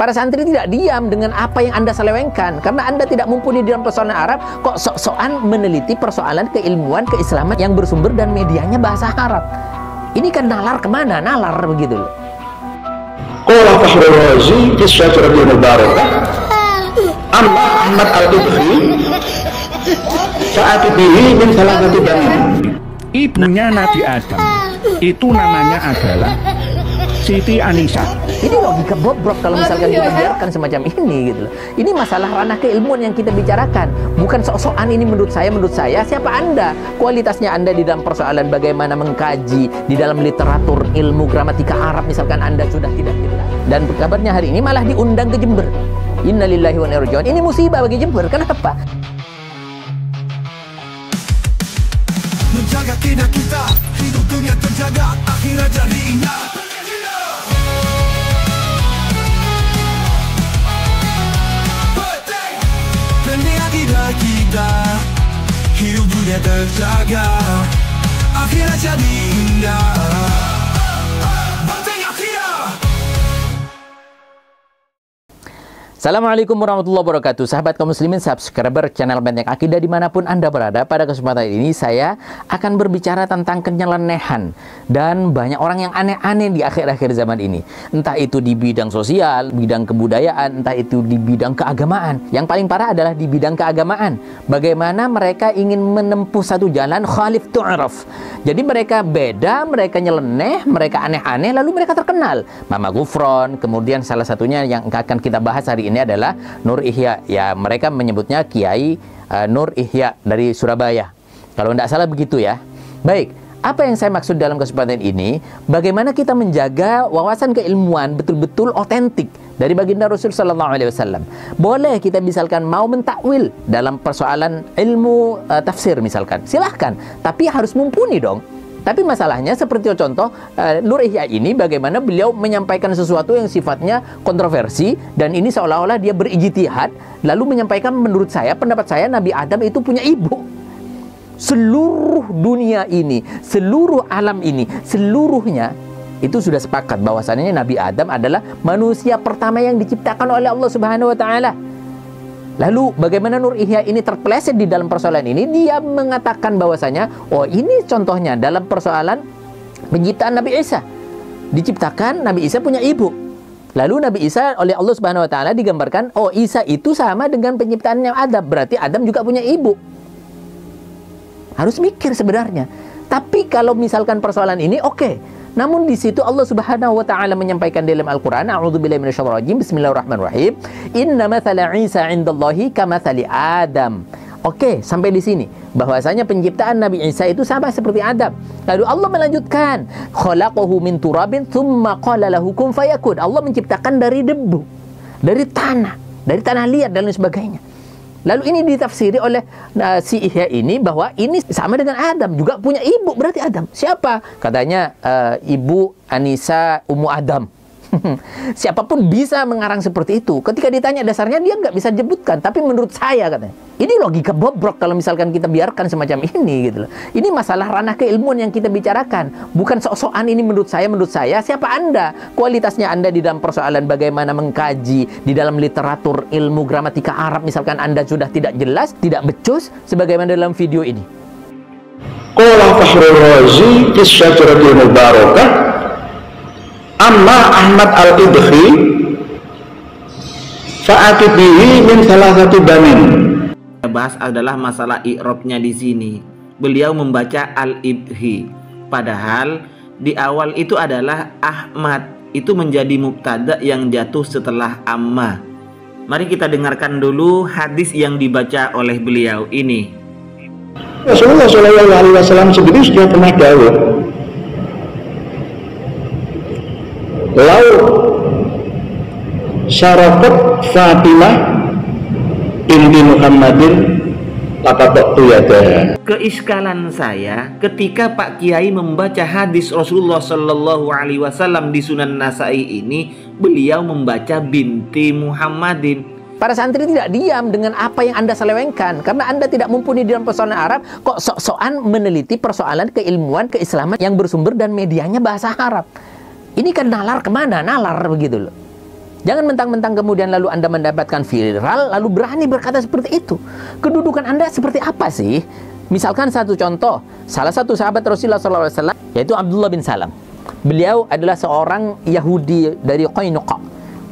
Para santri tidak diam dengan apa yang Anda selewengkan, karena Anda tidak mumpuni dalam persoalan Arab, kok sok-sokan meneliti persoalan keilmuan, keislaman yang bersumber dan medianya bahasa Arab. Ini kan nalar kemana? Nalar begitu loh. Qala Fakhrul Razi fi Syajaratil Mubarakah amma Ahmad al-Ibhi saat bihi min salah satu banin. Ibunya Nabi Adam itu namanya adalah Siti Anisa. Ini logika bobrok kalau misalkan kita biarkan semacam ini gitu loh. Ini masalah ranah keilmuan yang kita bicarakan, bukan sok-sokan ini menurut saya. Siapa Anda? Kualitasnya Anda di dalam persoalan bagaimana mengkaji di dalam literatur ilmu gramatika Arab misalkan Anda sudah tidak jelas. Dan kabarnya hari ini malah diundang ke Jember. Innalillahi wa inna ilaihi raji'un. Ini musibah bagi Jember. Kenapa? Menjaga kina kita, hidup dunia terjaga, akhirat jadi indah. Kita hidup dunia terjaga, akhirat jadi indah. Assalamualaikum warahmatullahi wabarakatuh. Sahabat kaum muslimin, subscriber channel Benteng Akidah dimanapun Anda berada. Pada kesempatan ini saya akan berbicara tentang kenyelenehan dan banyak orang yang aneh-aneh di akhir-akhir zaman ini. Entah itu di bidang sosial, bidang kebudayaan, entah itu di bidang keagamaan. Yang paling parah adalah di bidang keagamaan. Bagaimana mereka ingin menempuh satu jalan khalif tu'raf. Jadi mereka beda, mereka nyeleneh, mereka aneh-aneh, lalu mereka terkenal. Mama Gufron, kemudian salah satunya yang akan kita bahas hari ini adalah Nur Ihya. Ya, mereka menyebutnya Kiai Nur Ihya dari Surabaya, kalau tidak salah begitu ya. Baik, apa yang saya maksud dalam kesempatan ini, bagaimana kita menjaga wawasan keilmuan betul-betul otentik dari baginda Rasul Sallallahu Alaihi Wasallam. Boleh kita misalkan mau mentakwil dalam persoalan ilmu tafsir misalkan, silahkan, tapi harus mumpuni dong. Tapi masalahnya seperti contoh Nur Ihya ini, bagaimana beliau menyampaikan sesuatu yang sifatnya kontroversi, dan ini seolah-olah dia berijtihad lalu menyampaikan menurut saya, pendapat saya, Nabi Adam itu punya ibu. Seluruh dunia ini, seluruh alam ini, seluruhnya itu sudah sepakat bahwasannya Nabi Adam adalah manusia pertama yang diciptakan oleh Allah Subhanahu wa taala. Lalu bagaimana Nur Ihya ini terpeleset di dalam persoalan ini? Dia mengatakan bahwasanya, oh ini contohnya dalam persoalan penciptaan Nabi Isa. Diciptakan, Nabi Isa punya ibu. Lalu Nabi Isa oleh Allah Subhanahu wa taala digambarkan, oh Isa itu sama dengan penciptaannya Adam. Berarti Adam juga punya ibu. Harus mikir sebenarnya. Tapi kalau misalkan persoalan ini oke. Namun di situ Allah Subhanahu wa taala menyampaikan dalam Al-Qur'an, a'udzubillahi minasyaitonir rajim, bismillahirrahmanirrahim, inna mathala Isa 'indallahi kamathali Adam. Oke, sampai di sini bahwasanya penciptaan Nabi Isa itu sama seperti Adam. Lalu Allah melanjutkan, khalaqahu min turabin tsumma qala lahu kun fayakun. Allah menciptakan dari debu, dari tanah liat dan lain sebagainya. Lalu ini ditafsiri oleh si Ihya ini bahwa ini sama dengan Adam, juga punya ibu, berarti Adam. Siapa? Katanya Ibu Anisa Ummu Adam. Siapapun bisa mengarang seperti itu. Ketika ditanya dasarnya dia nggak bisa sebutkan, tapi menurut saya katanya. Ini logika bobrok kalau misalkan kita biarkan semacam ini gitu loh. Ini masalah ranah keilmuan yang kita bicarakan, bukan sok-sokan ini menurut saya. Siapa Anda? Kualitasnya Anda di dalam persoalan bagaimana mengkaji di dalam literatur ilmu gramatika Arab misalkan Anda sudah tidak jelas, tidak becus sebagaimana dalam video ini. Qala Fakhrul Razi fi Syajaratil Mubarakah amma Ahmad al-Ibhi saat bihi min salah satu banin. Bahas adalah masalah i'rabnya di sini. Beliau membaca al-Ibhi, padahal di awal itu adalah Ahmad, itu menjadi mubtada yang jatuh setelah amma. Mari kita dengarkan dulu hadis yang dibaca oleh beliau ini. Rasulullah Shallallahu Alaihi Wasallam sendiri sudah pernah dawuh, lau syarafat Fatimah binti Muhammadin laqattu yadaha. Keiskalan saya ketika Pak Kiai membaca hadis Rasulullah Shallallahu Alaihi Wasallam di Sunan Nasai ini, beliau membaca binti Muhammadin. Para santri tidak diam dengan apa yang Anda selewengkan, karena Anda tidak mumpuni dalam persoalan Arab, kok sok-sokan meneliti persoalan keilmuan, keislaman yang bersumber dan medianya bahasa Arab. Ini kan nalar kemana? Nalar begitu loh. Jangan mentang-mentang kemudian lalu Anda mendapatkan viral, lalu berani berkata seperti itu. Kedudukan Anda seperti apa sih? Misalkan satu contoh, salah satu sahabat Rasulullah SAW, yaitu Abdullah bin Salam. Beliau adalah seorang Yahudi dari Qainuqa.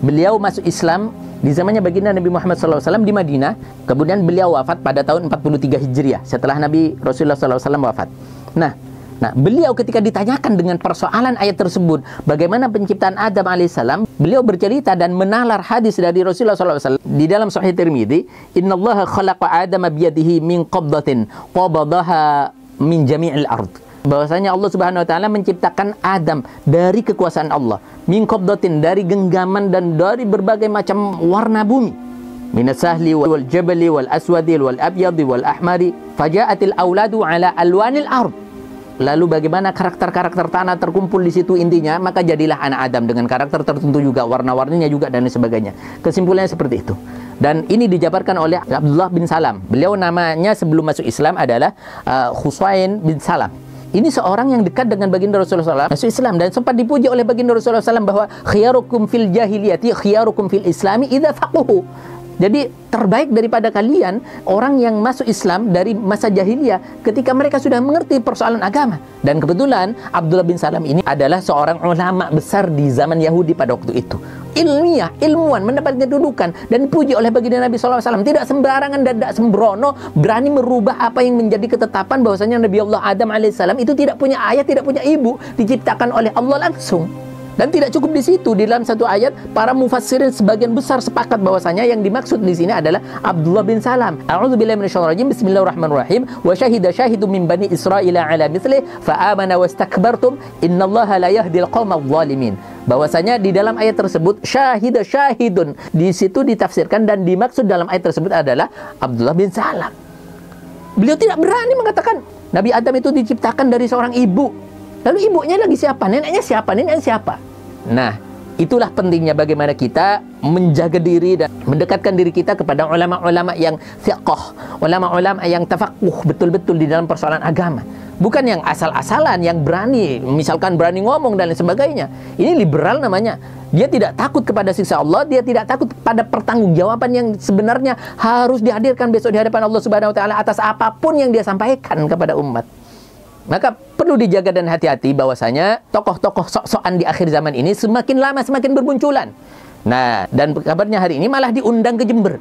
Beliau masuk Islam di zamannya baginda Nabi Muhammad SAW di Madinah. Kemudian beliau wafat pada tahun 43 Hijriah, setelah Nabi Rasulullah SAW wafat. Nah, beliau ketika ditanyakan dengan persoalan ayat tersebut, bagaimana penciptaan Adam alaihissalam, beliau bercerita dan menalar hadis dari Rasulullah SAW di dalam Sahih Tirmidzi, Innallaha khalaqa Adama biyadihi min qabdatin qabadaha min jami'il ard. Bahwasanya Allah Subhanahu wa taala menciptakan Adam dari kekuasaan Allah, min qabdatin, dari genggaman dan dari berbagai macam warna bumi. Minas sahli wal jabali wal aswadi wal abyadi wal ahmari faja'atil auladu ala alwanil ard. Lalu bagaimana karakter-karakter tanah terkumpul di situ, intinya maka jadilah anak Adam dengan karakter tertentu juga, warna-warninya juga dan sebagainya. Kesimpulannya seperti itu. Dan ini dijabarkan oleh Abdullah bin Salam. Beliau namanya sebelum masuk Islam adalah Husain bin Salam. Ini seorang yang dekat dengan baginda Rasulullah SAW, masuk Islam, dan sempat dipuji oleh baginda Rasulullah SAW bahwa khiyarukum fil jahiliyati khiyarukum fil islami idza faquhu. Jadi terbaik daripada kalian orang yang masuk Islam dari masa jahiliyah ketika mereka sudah mengerti persoalan agama. Dan kebetulan Abdullah bin Salam ini adalah seorang ulama besar di zaman Yahudi pada waktu itu. Ilmiah, ilmuwan, mendapatkan kedudukan dan dipuji oleh baginda Nabi SAW. Tidak sembarangan dan tidak sembrono berani merubah apa yang menjadi ketetapan bahwasanya Nabi Allah Adam alaihissalam itu tidak punya ayah, tidak punya ibu, diciptakan oleh Allah langsung. Dan tidak cukup di situ, di dalam satu ayat para mufassirin sebagian besar sepakat bahwasanya yang dimaksud di sini adalah Abdullah bin Salam. A'udzubillahi minasyaitonir rajim. Bismillahirrahmanirrahim. Wa syahida syahidun min bani Israila ala mithli fa amana wastakbartum innallaha la yahdil qaumadh dhalimin. Bahwasanya di dalam ayat tersebut syahida syahidun, di situ ditafsirkan dan dimaksud dalam ayat tersebut adalah Abdullah bin Salam. Beliau tidak berani mengatakan Nabi Adam itu diciptakan dari seorang ibu. Lalu ibunya lagi siapa? Neneknya siapa? Neneknya siapa? Nah, itulah pentingnya bagaimana kita menjaga diri dan mendekatkan diri kita kepada ulama-ulama yang fiqh, ulama-ulama yang tafakuh betul-betul di dalam persoalan agama. Bukan yang asal-asalan, yang berani, misalkan berani ngomong dan lain sebagainya. Ini liberal namanya. Dia tidak takut kepada siksa Allah, dia tidak takut pada pertanggungjawaban yang sebenarnya harus dihadirkan besok di hadapan Allah Subhanahu wa taala atas apapun yang dia sampaikan kepada umat. Maka perlu dijaga dan hati-hati bahwasanya tokoh-tokoh sok-sokan di akhir zaman ini semakin lama semakin bermunculan. Nah, dan kabarnya hari ini malah diundang ke Jember.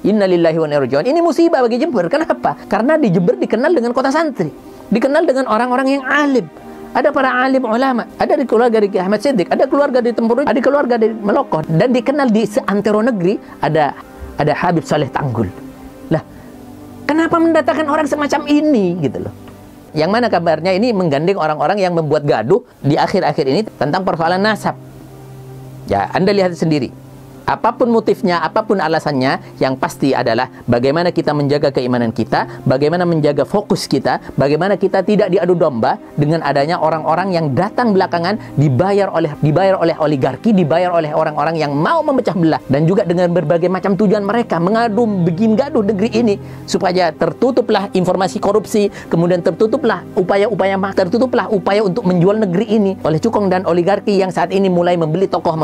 Innalillahi wa inna ilaihi raji'un. Ini musibah bagi Jember. Kenapa? Karena di Jember dikenal dengan kota santri, dikenal dengan orang-orang yang alim. Ada para alim ulama, ada di keluarga di Ahmad Siddiq, ada keluarga di Tempurung, ada keluarga di Melokoh, dan dikenal di seantero negeri ada Habib Saleh Tanggul. Lah, kenapa mendatangkan orang semacam ini gitu loh? Yang mana kabarnya ini menggandeng orang-orang yang membuat gaduh di akhir-akhir ini tentang persoalan nasab. Ya, Anda lihat sendiri. Apapun motifnya, apapun alasannya, yang pasti adalah bagaimana kita menjaga keimanan kita, bagaimana menjaga fokus kita, bagaimana kita tidak diadu domba dengan adanya orang-orang yang datang belakangan dibayar oleh oligarki, dibayar oleh orang-orang yang mau memecah belah, dan juga dengan berbagai macam tujuan mereka mengadu bikin gaduh negeri ini supaya tertutuplah informasi korupsi, kemudian tertutuplah upaya untuk menjual negeri ini oleh cukong dan oligarki yang saat ini mulai membeli tokoh,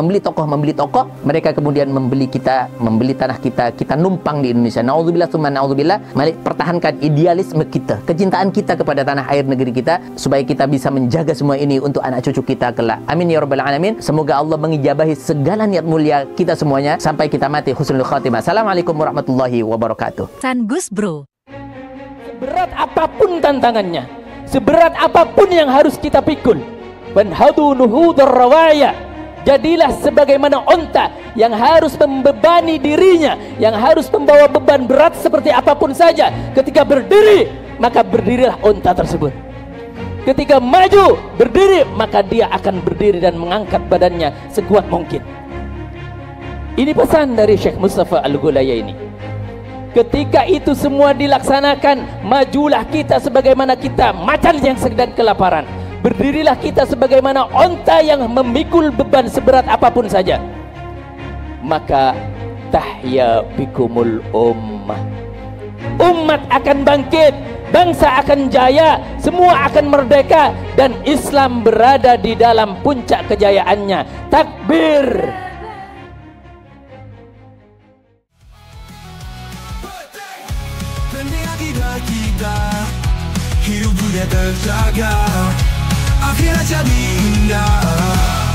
mereka kemudian membeli tanah kita numpang di Indonesia. Naudzubillah tsumma naudzubillah. Mari pertahankan idealisme kita, kecintaan kita kepada tanah air negeri kita supaya kita bisa menjaga semua ini untuk anak cucu kita kelak. Amin ya rabbal alamin. Semoga Allah mengijabahi segala niat mulia kita semuanya sampai kita mati husnul khatimah. Assalamualaikum warahmatullahi wabarakatuh. San Gus Bro. Seberat apapun tantangannya, seberat apapun yang harus kita pikul, wanhadu nuhudar rawaya. Jadilah sebagaimana onta yang harus membebani dirinya, yang harus membawa beban berat seperti apapun saja. Ketika berdiri, maka berdirilah onta tersebut. Ketika maju, berdiri, maka dia akan berdiri dan mengangkat badannya sekuat mungkin. Ini pesan dari Syekh Mustafa Al-Ghulaya ini. Ketika itu semua dilaksanakan, majulah kita sebagaimana kita macan yang sedang kelaparan. Berdirilah kita sebagaimana onta yang memikul beban seberat apapun saja. Maka tahya bikumul ummah. Umat akan bangkit, bangsa akan jaya, semua akan merdeka, dan Islam berada di dalam puncak kejayaannya. Takbir. Penting akidah kita, hidup dunia terjaga, akhirat jadi indah.